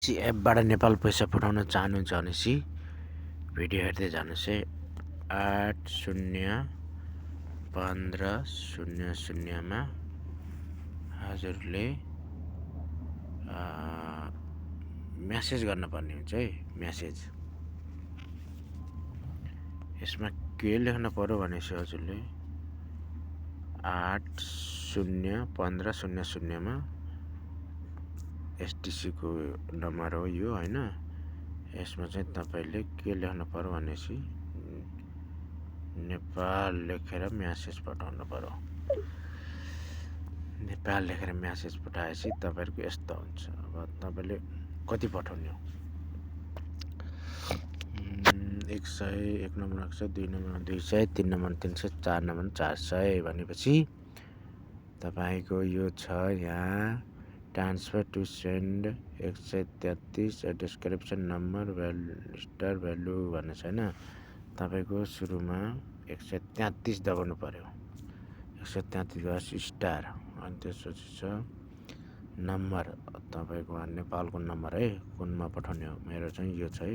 जी एपबाट नेपाल पैसा पठाउन चाहनुहुन्छ भनेपछि भिडियो हेर्दै जानुहोस् है। 801500 मा हजुरले मेसेज गर्नुपर्ने हुन्छ है। मेसेज यसमा के लेख्न पर्यो भनेपछि हजुरले 801500 मा एसटीसी को नम्बर हो यो हैन। यसमा चाहिँ तपाईले के लेख्न पर्यो भनेपछि नेपाल लेखेर मेसेज पठाउनु पर्यो। नेपाल लेखेर मेसेज पठाएपछि तपाईहरुको यस्तो हुन्छ। अब तपाईले कति पठाउने हो 100 1 नम्बर 100 2 नम्बर 200 3 नम्बर 300 4 नम्बर 400 भनेपछि तपाईको यो छ यहाँ transfer to send 133 description number star value भन्ने छैन। तपाईको सुरुमा 133 दबाउनु पर्यो। 133 दबाएपछि स्टार अनि त्यसपछि छ नम्बर तपाईको नेपालको नम्बर है। कुनमा पठाउने हो मेरो चाहिँ यो छ है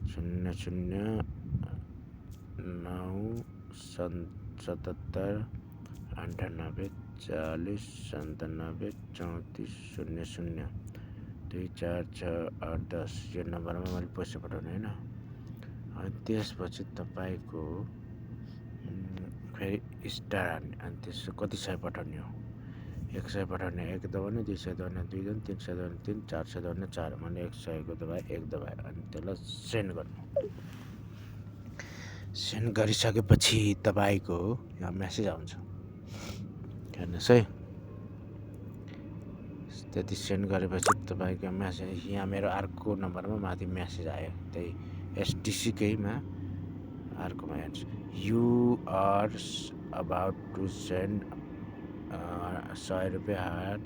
009777 98 40 97 34 00 246 यो नम्बरमा मैले पैसा पठाउने हैन। अनि त्यसपछि तपाईको फेरि स्टार अनि त्यसो कति सय पठाउने हो 100 पठाउने 1 दबाउने 200 दबाउने 2 दबाउने 300 दबाउने 3 400 दबाउने 4 भने 100 को दबाए 1 दबाए अनि त्यसलाई सेन्ड गर्नु। सेन्ड गरिसकेपछि तपाईको यहाँ मेसेज आउँछ हेर्नुस् है। त्यति सेन्ड गरेपछि तपाईको मेसेज यहाँ मेरो अर्को नम्बरमा माथि मेसेज आयो त्यही एसटीसी कैमा अर्कोमा हेर्नुस् you are about to send 100 रुपैयाँ hard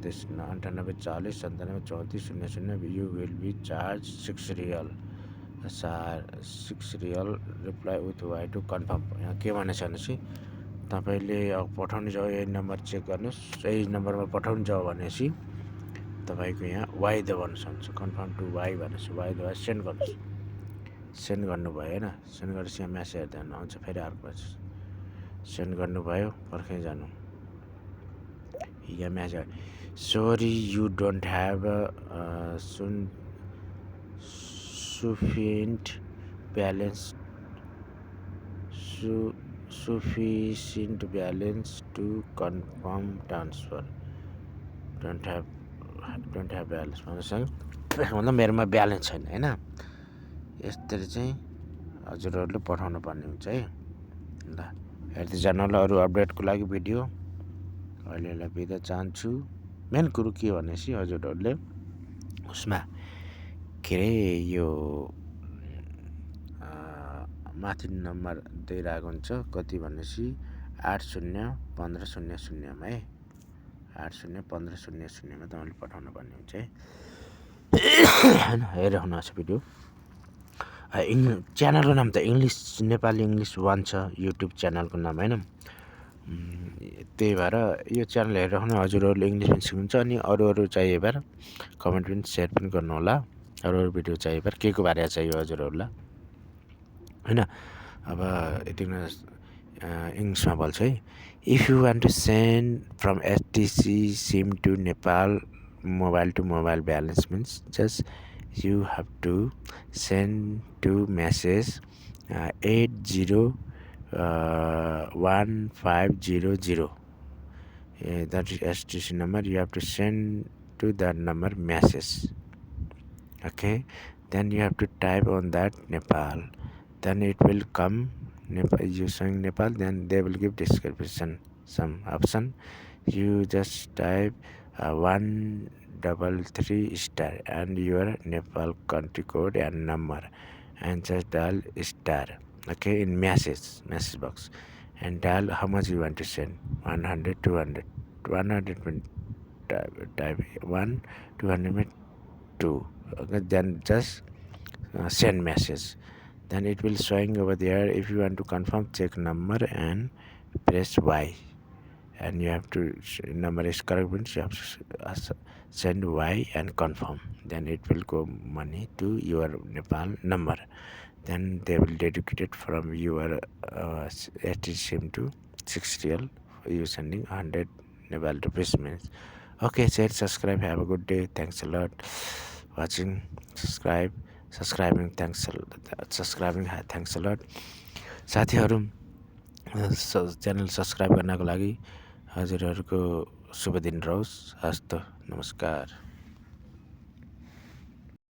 this 98 40 97 34 00 you will be charged 6 riyal 6 riyal reply with Y to confirm. यहाँ के भनेछ भनेपछि तपाईले अब पठाउनु जाऊ यही नम्बर चेक गर्नुस्। यही नम्बरमा पठाउनु जाऊ भनेपछि तपाईको यहाँ वाइ दबाउनु सक्नुहुन्छ। कन्फर्म टु वाइ भनेपछि वाइ दबाए सेन्ड गर्नुस्। सेन्ड गर्नुभयो हैन। सेन्ड गरेपछि यहाँ मेसेज हेर्दा आउँछ फेरि अर्को मेसेज सेन्ड गर्नुभयो पर्खै जानु। यहाँ message sorry you don't have sufficient balance to confirm transfer don't have balance मतलब मेरोमा ब्यालेन्स छैन हैन। यसरी चाहिँ हजुरहरुले पठाउनु पर्ने हुन्छ है। ल हेर्दै जानु होला अरु अपडेटको लागि भिडियो। अहिलेलाई बिदा चाहन्छु। मेन कुरो के भनेपछि हजुरहरुले उसमा के रे यो माथि नम्बर दिइरहेको हुन्छ कति भनेपछि 801500 मा है 801500 मा तपाईले पठाउनु पर्ने हुन्छ है। हैन हेरिराख्नुहोस् भिडियो। च्यानलको नाम त इंग्लिश नेपाली इंग्लिश 1 छ युट्युब च्यानलको नाम हैन। त्यही भएर यो च्यानल हेरिराख्नु हजुरहरुले इंग्लिश पनि सिक्नुहुन्छ। अनि अरु चाहिए भएर कमेन्ट पनि शेयर पनि गर्नु होला। अरु भिडियो चाहिए भएर के को बारेमा चाहियो हजुरहरुलाई हैन। अब यतिमा इंग्लिशमा बोल्छु है। If you want to send from STC SIM to Nepal mobile to mobile balance means just you have to send to message 801500 that is STC number. You have to send to that number message. Okay, then you have to type on that Nepal, then it will come Nepal. You saying Nepal, then they will give description some option. You just type 133 star and your Nepal country code and number and just dial star okay in message box and dial how much you want to send 100 200 100 type 1 200 2 okay, then just send message, then it will showing over there. If you want to confirm check number and press Y and you have to number is correct means you have to send Y and confirm. Then it will go money to your Nepal number. Then they will dedicate it from your STCM to 6 real. You sending 100 Nepal rupees means. Okay, share, subscribe. Have a good day. Thanks a lot. Watching, subscribing. Thanks a lot. साथीहरू channel subscribe गर्नको लागि हजुरहरूको शुभ दिन रहोस्। हस्त नमस्कार।